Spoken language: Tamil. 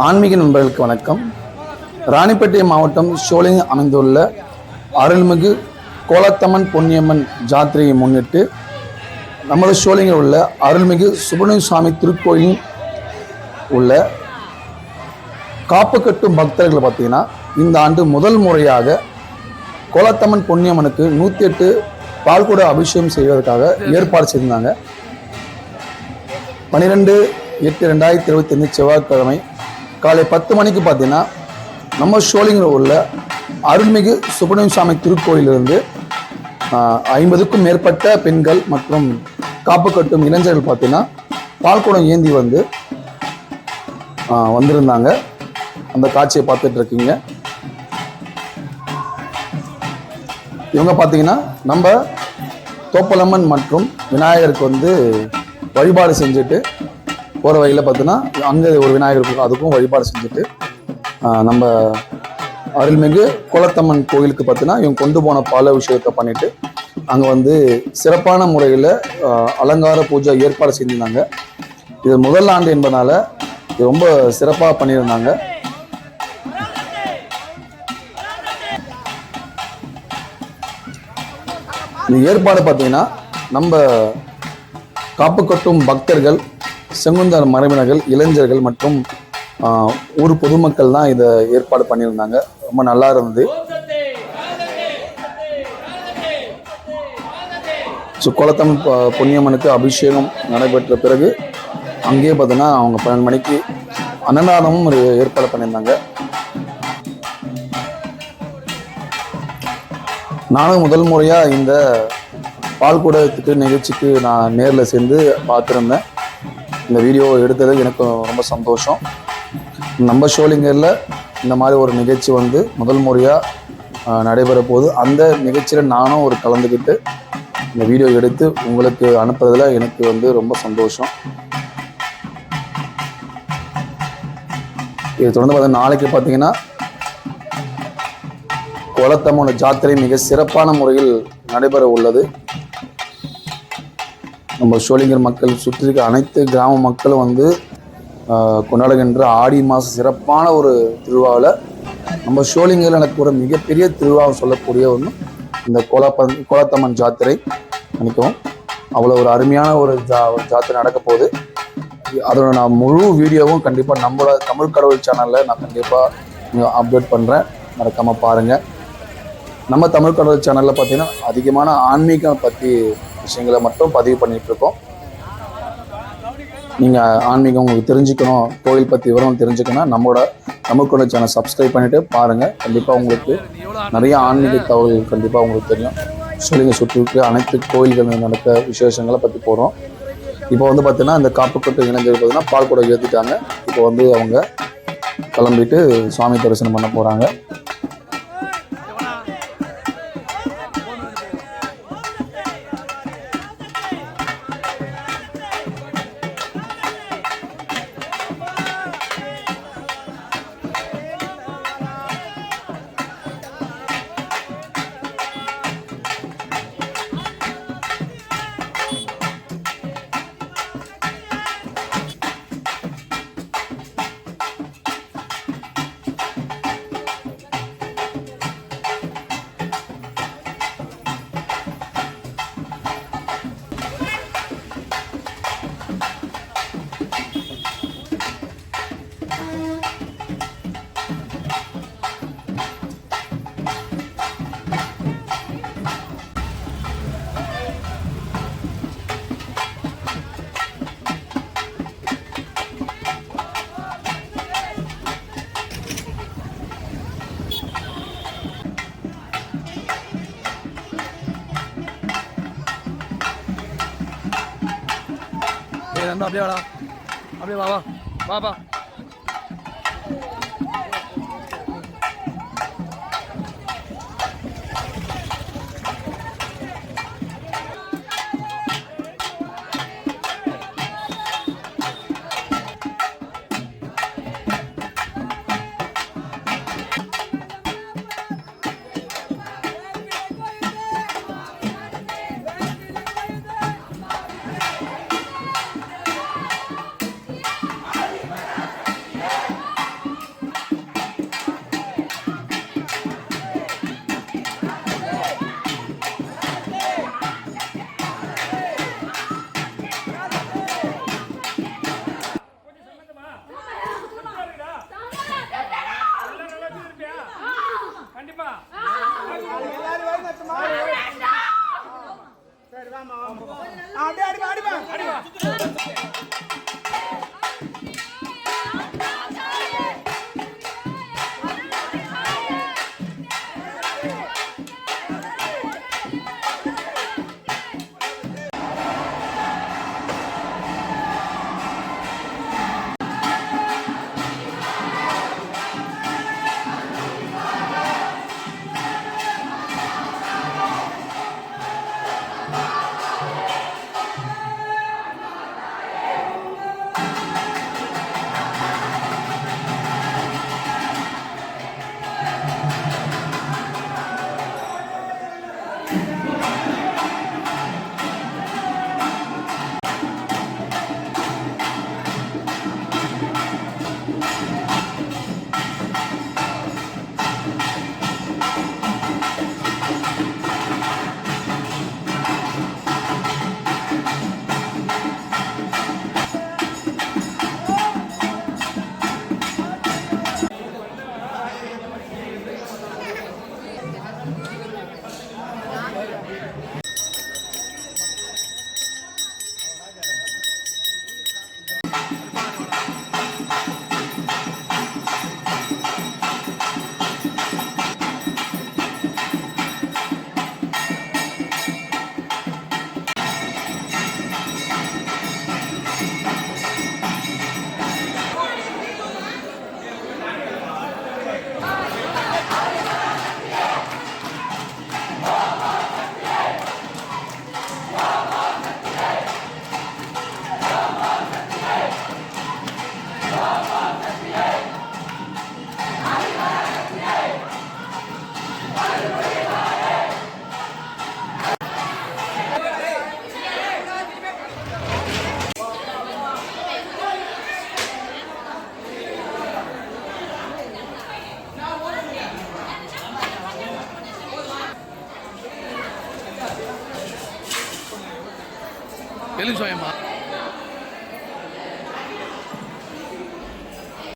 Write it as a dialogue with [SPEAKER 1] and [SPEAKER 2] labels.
[SPEAKER 1] ஆன்மீக நண்பர்களுக்கு வணக்கம். ராணிப்பேட்டை மாவட்டம் ஷோலிங் அமைந்துள்ள அருள்மிகு கோலத்தம்மன் பொன்னியம்மன் ஜாத்திரையை முன்னிட்டு நமது ஷோலிங்கில் உள்ள அருள்மிகு சுப்பிரமணிய சுவாமி திருக்கோயில் உள்ள காப்பு கட்டும் பக்தர்கள் பார்த்தீங்கன்னா இந்த ஆண்டு முதல் முறையாக கோலத்தம்மன் பொன்னியம்மனுக்கு 108 பால்குட அபிஷேகம் செய்வதற்காக ஏற்பாடு செய்திருந்தாங்க. 12/8/2025 செவ்வாய்க்கிழமை காலை 10 மணிக்கு பார்த்தீங்கன்னா நம்ம ஷோலிங்கில் உள்ள அருள்மிகு சுப்பிரமணிய சுவாமி திருக்கோயிலிருந்து 50க்கும் மேற்பட்ட பெண்கள் மற்றும் காப்பு கட்டும் இளைஞர்கள் பார்த்தீங்கன்னா பால்குடம் ஏந்தி வந்திருந்தாங்க. அந்த காட்சியை பார்த்துட்டு இருக்கீங்க. இவங்க பார்த்தீங்கன்னா நம்ம தோப்பலம்மன் மற்றும் விநாயகருக்கு வழிபாடு செஞ்சுட்டு போகிற வழியில் பார்த்தீங்கன்னா அங்கே ஒரு விநாயகருக்கு அதுக்கும் வழிபாடு செஞ்சுட்டு நம்ம அருள்மிகு கோலத்தம்மன் கோயிலுக்கு பார்த்தீங்கன்னா இவங்க கொண்டு போன பால விஷயத்தை பண்ணிட்டு அங்கே சிறப்பான முறையில் அலங்கார பூஜை ஏற்பாடு செஞ்சிருந்தாங்க. இது முதல் ஆண்டு என்பதனால இது ரொம்ப சிறப்பாக பண்ணியிருந்தாங்க. இந்த ஏற்பாடு பார்த்தீங்கன்னா நம்ம காப்பு கட்டும் பக்தர்கள், செங்குந்தர் மரபினர்கள், இளைஞர்கள் மற்றும் ஊர் பொதுமக்கள் தான் இதை ஏற்பாடு பண்ணியிருந்தாங்க. ரொம்ப நல்லா இருந்தது. கோலத்தம்மன் பொன்னியம்மனுக்கு அபிஷேகம் நடைபெற்ற பிறகு அங்கேயே பார்த்தீங்கன்னா அவங்க 12 மணிக்கு அன்னதானமும் ஒரு ஏற்பாடு பண்ணியிருந்தாங்க. நானும் முதல் முறையாக இந்த பால்குடத்துக்கு நிகழ்ச்சிக்கு நான் நேரில் சேர்ந்து பார்த்துருந்தேன். இந்த வீடியோ எடுத்தது எனக்கு ரொம்ப சந்தோஷம். நம்ம ஷோலிங்கரில் இந்த மாதிரி ஒரு நிகழ்ச்சி முதல் முறையாக நடைபெற போது அந்த நிகழ்ச்சியில் நானும் ஒரு கலந்துக்கிட்டு இந்த வீடியோ எடுத்து உங்களுக்கு அனுப்புறதுல எனக்கு ரொம்ப சந்தோஷம். இது தொடர்ந்து நாளைக்கு பார்த்தீங்கன்னா கோலத்தம்மனோட ஜாத்திரை மிக சிறப்பான முறையில் நடைபெற உள்ளது. நம்ம ஷோலிங்கர் மக்கள் சுற்றி இருக்க அனைத்து கிராம மக்களும் கொண்டாடுகின்ற ஆடி மாதம் சிறப்பான ஒரு திருவிழாவில் நம்ம ஷோலிங்கரில் நடக்கிற மிகப்பெரிய திருவிழாவை சொல்லக்கூடிய இந்த கோலத்தம்மன் ஜாத்திரை நினைக்கவும் அவ்வளோ ஒரு அருமையான ஒரு ஜாத்திரை நடக்க போகுது. அதோட நான் முழு வீடியோவும் கண்டிப்பாக நம்மளோட தமிழ் கடவுள் சேனலில் நான் கண்டிப்பாக அப்டேட் பண்ணுறேன். மறக்காமல் பாருங்கள். நம்ம தமிழ் கடவுள் சேனலில் பார்த்தீங்கன்னா அதிகமான ஆன்மீகம் பற்றி விஷயங்களை மட்டும் பதிவு பண்ணிகிட்ருக்கோம். நீங்கள் ஆன்மீகம் உங்களுக்கு தெரிஞ்சுக்கணும், கோயில் பற்றி விவரம் தெரிஞ்சுக்கணும், நம்மளோட தமிழ் கடவுள் சேனல் சப்ஸ்கிரைப் பண்ணிவிட்டு பாருங்கள். கண்டிப்பாக உங்களுக்கு நிறைய ஆன்மீக தகவல்கள் கண்டிப்பாக உங்களுக்கு தெரியும். ஷோலிங்கர் சுற்றி இருக்கிற அனைத்து கோயில்கள் நடக்க விசேஷங்களை பற்றி போகிறோம். இப்போ பார்த்தீங்கன்னா இந்த காப்புக்கட்டு இளைஞர்கள் பார்த்தீங்கன்னா பால்குடம் ஏற்றிட்டாங்க. இப்போ அவங்க கிளம்பிட்டு சுவாமி தரிசனம் பண்ண போகிறாங்க. அப்படியே வாடா, அப்படியே வா வா வா.
[SPEAKER 2] எலுமிச்சம்பழமா